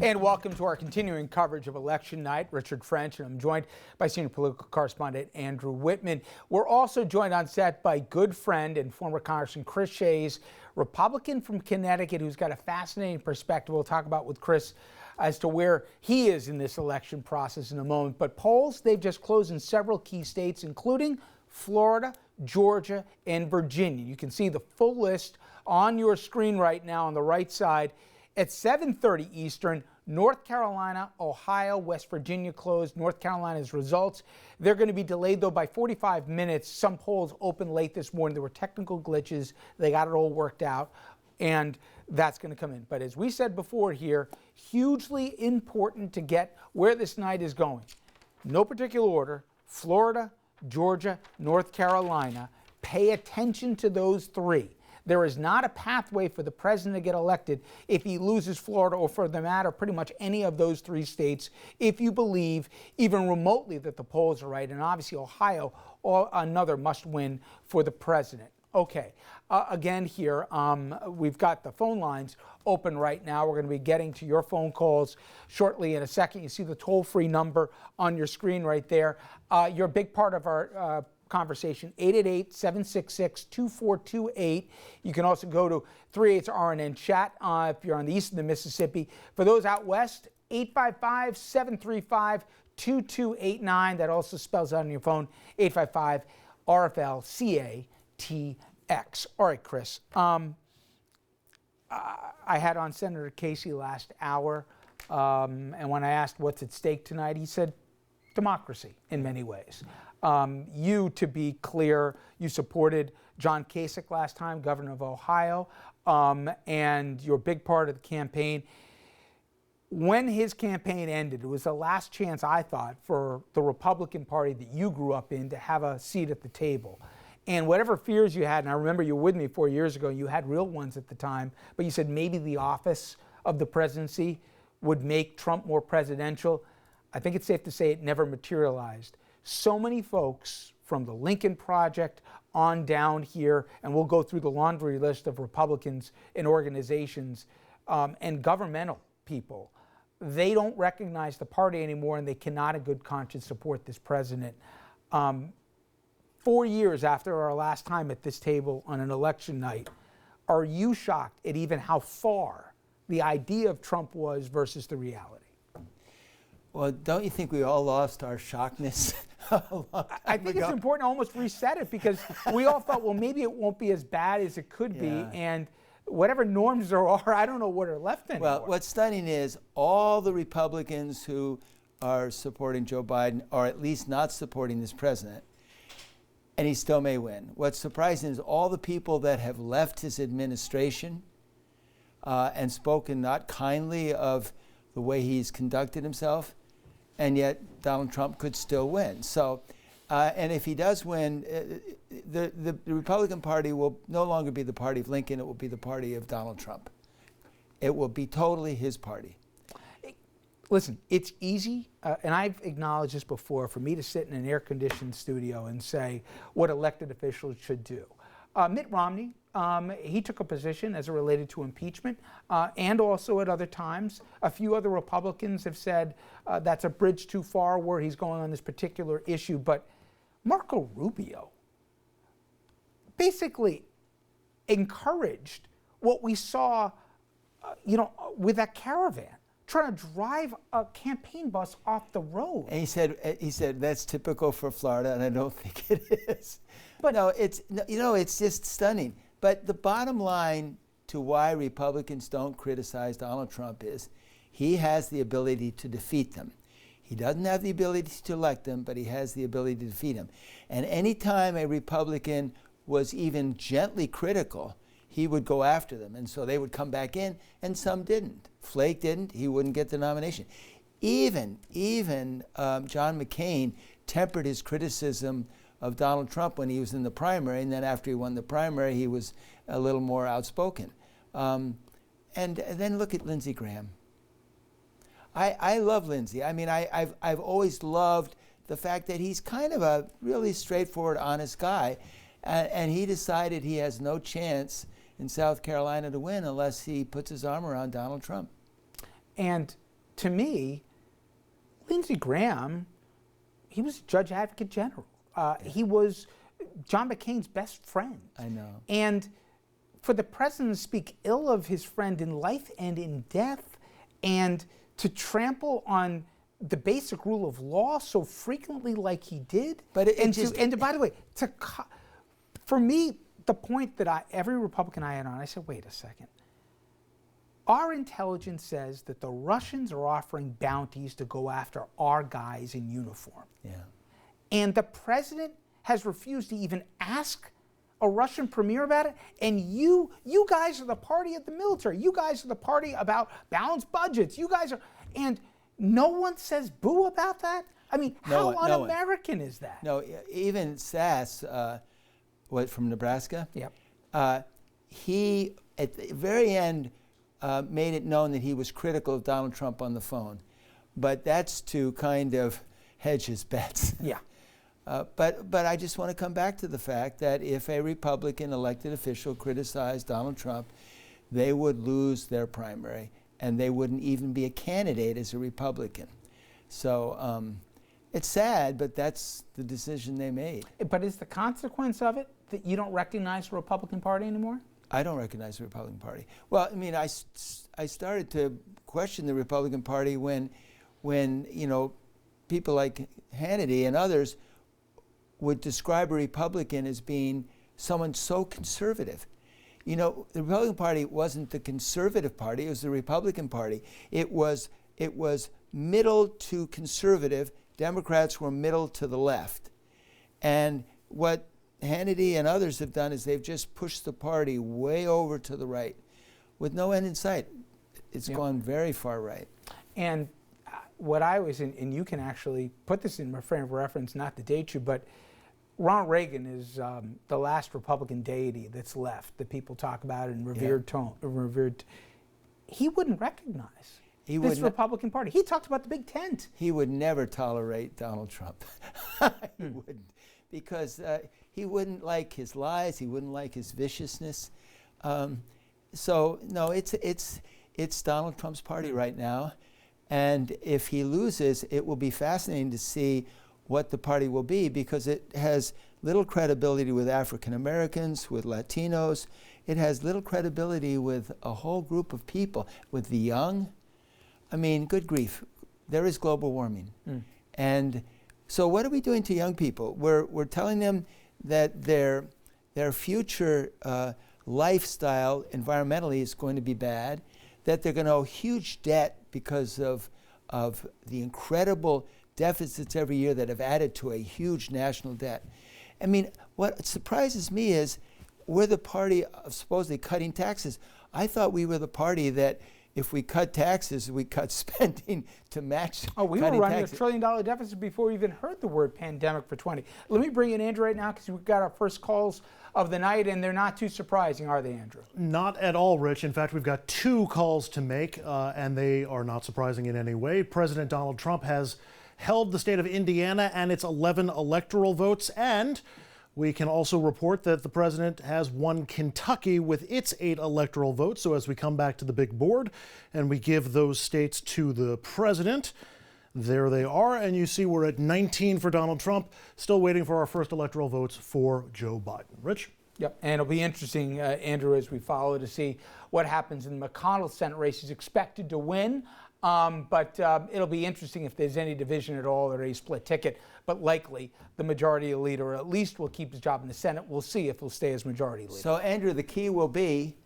And welcome to our continuing coverage of election night. Richard French, and I'm joined by senior political correspondent Andrew Whitman. We're also joined on set by good friend and former Congressman Chris Shays, Republican from Connecticut, who's got a fascinating perspective we'll talk about with Chris as to where he is in this election process in a moment. But polls, they've just closed in several key states, including Florida, Georgia, and Virginia. You can see the full list on your screen right now on the right side. At 7:30 Eastern, North Carolina, Ohio, West Virginia closed. North Carolina's results, they're going to be delayed, though, by 45 minutes. Some polls opened late this morning. There were technical glitches. They got it all worked out, and that's going to come in. But as we said before here, hugely important to get where this night is going. No particular order. Florida, Georgia, North Carolina. Pay attention to those three. There is not a pathway for the president to get elected if he loses Florida, or for the matter, pretty much any of those three states, if you believe even remotely that the polls are right. And obviously Ohio, or another must win for the president. Okay, again here, we've got the phone lines open right now. We're going to be getting to your phone calls shortly in a second. You see the toll-free number on your screen right there. You're a big part of our conversation, 888-766-2428. You can also go to 38RNN chat if you're on the east of the Mississippi. For those out west, 855-735-2289. That also spells out on your phone, 855 RFL CATX. All right, Chris. I had on Senator Casey last hour, and when I asked what's at stake tonight, he said democracy in many ways. You, to be clear, you supported John Kasich last time, governor of Ohio, and you're a big part of the campaign. When his campaign ended, it was the last chance, I thought, for the Republican Party that you grew up in to have a seat at the table. And whatever fears you had, and I remember you were with me 4 years ago, you had real ones at the time, but you said maybe the office of the presidency would make Trump more presidential. I think it's safe to say it never materialized. So many folks from the Lincoln Project on down here, and we'll go through the laundry list of Republicans and organizations and governmental people, they don't recognize the party anymore, and they cannot in good conscience support this president. 4 years after our last time at this table on an election night, are you shocked at even how far the idea of Trump was versus the reality? Well, don't you think we all lost our shockness a long time I think ago? It's important to almost reset it, because we all thought, well, maybe it won't be as bad as it could be, and whatever norms there are, I don't know what are left anymore. Well, what's stunning is all the Republicans who are supporting Joe Biden are at least not supporting this president, and he still may win. What's surprising is all the people that have left his administration and spoken not kindly of the way he's conducted himself, and yet Donald Trump could still win. So, and if he does win, the Republican Party will no longer be the party of Lincoln. It will be the party of Donald Trump. It will be totally his party. Listen, it's easy, and I've acknowledged this before, for me to sit in an air-conditioned studio and say what elected officials should do. Mitt Romney, he took a position as it related to impeachment, and also at other times. A few other Republicans have said that's a bridge too far where he's going on this particular issue. But Marco Rubio basically encouraged what we saw, with that caravan, trying to drive a campaign bus off the road. And he said that's typical for Florida, and I don't think it is. But no, it's just stunning. But the bottom line to why Republicans don't criticize Donald Trump is he has the ability to defeat them. He doesn't have the ability to elect them, but he has the ability to defeat them. And any time a Republican was even gently critical, he would go after them. And so they would come back in, and some didn't. Flake didn't. He wouldn't get the nomination. Even John McCain tempered his criticism of Donald Trump when he was in the primary, and then after he won the primary, he was a little more outspoken. And then look at Lindsey Graham. I love Lindsey. I mean, I've always loved the fact that he's kind of a really straightforward, honest guy, and he decided he has no chance in South Carolina to win unless he puts his arm around Donald Trump. And to me, Lindsey Graham, he was Judge Advocate General. He was John McCain's best friend. I know. And for the president to speak ill of his friend in life and in death, and to trample on the basic rule of law so frequently like he did, but by the way, for me, the point that every Republican I had on, I said, wait a second. Our intelligence says that the Russians are offering bounties to go after our guys in uniform. Yeah. And the president has refused to even ask a Russian premier about it. And you guys are the party of the military. You guys are the party about balanced budgets. You guys are, and no one says boo about that? I mean, how un-American is that? No, even Sass, from Nebraska? Yep. He, at the very end, made it known that he was critical of Donald Trump on the phone. But that's to kind of hedge his bets. Yeah. But I just want to come back to the fact that if a Republican elected official criticized Donald Trump, they would lose their primary, and they wouldn't even be a candidate as a Republican. So it's sad, but that's the decision they made. But is the consequence of it that you don't recognize the Republican Party anymore? I don't recognize the Republican Party. Well, I mean, I started to question the Republican Party when people like Hannity and others would describe a Republican as being someone so conservative. You know, the Republican Party wasn't the conservative party, it was the Republican Party. It was middle to conservative. Democrats were middle to the left. And what Hannity and others have done is they've just pushed the party way over to the right with no end in sight. It's gone very far right. And what I was, and you can actually put this in my frame of reference, not to date you, but Ronald Reagan is the last Republican deity that's left that people talk about in revered tone. He wouldn't recognize this Republican Party. He talked about the big tent. He would never tolerate Donald Trump. He wouldn't, because he wouldn't like his lies. He wouldn't like his viciousness. So no, it's Donald Trump's party right now, and if he loses, it will be fascinating to see what the party will be, because it has little credibility with African Americans, with Latinos. It has little credibility with a whole group of people, with the young. I mean, good grief, there is global warming. And so what are we doing to young people? We're telling them that their future lifestyle environmentally is going to be bad, that they're going to owe huge debt because of the incredible deficits every year that have added to a huge national debt. I mean, what surprises me is we're the party of supposedly cutting taxes. I thought we were the party that if we cut taxes, we cut spending to match. Oh, we were running $1 trillion deficit before we even heard the word pandemic for 20. Let me bring in Andrew right now, because we've got our first calls of the night, and they're not too surprising, are they, Andrew? Not at all, Rich. In fact, we've got 2 calls to make, and they are not surprising in any way. President Donald Trump has held the state of Indiana and its 11 electoral votes, and we can also report that the president has won Kentucky with its 8 electoral votes. So as we come back to the big board and we give those states to the president, there they are. And you see we're at 19 for Donald Trump, still waiting for our first electoral votes for Joe Biden. Rich? Yep, and it'll be interesting, Andrew, as we follow to see what happens in the McConnell Senate race. He's expected to win, but it'll be interesting if there's any division at all or a split ticket. But likely, the majority leader at least will keep his job in the Senate. We'll see if he'll stay as majority leader. So, Andrew, the key will be,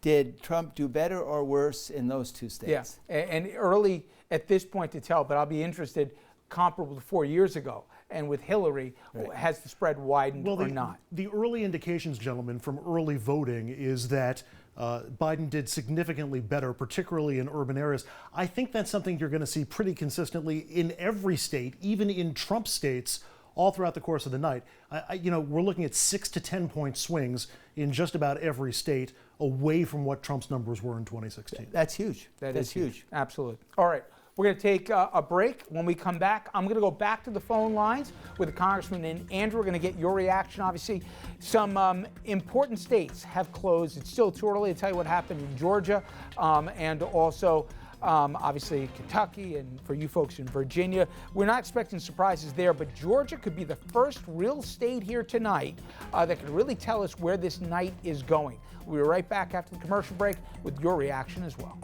did Trump do better or worse in those 2 states? Yeah, and early at this point to tell, but I'll be interested, comparable to 4 years ago. And with Hillary, has the spread widened or not? The early indications, gentlemen, from early voting is that Biden did significantly better, particularly in urban areas. I think that's something you're going to see pretty consistently in every state, even in Trump states, all throughout the course of the night. We're looking at 6 to 10 point swings in just about every state away from what Trump's numbers were in 2016. That's huge. That's huge. Absolutely. All right. We're going to take a break. When we come back, I'm going to go back to the phone lines with the Congressman and Andrew. We're going to get your reaction. Obviously, some important states have closed. It's still too early to tell you what happened in Georgia, and also Obviously Kentucky, and for you folks in Virginia, we're not expecting surprises there, but Georgia could be the first real state here tonight that could really tell us where this night is going. We'll be right back after the commercial break with your reaction as well.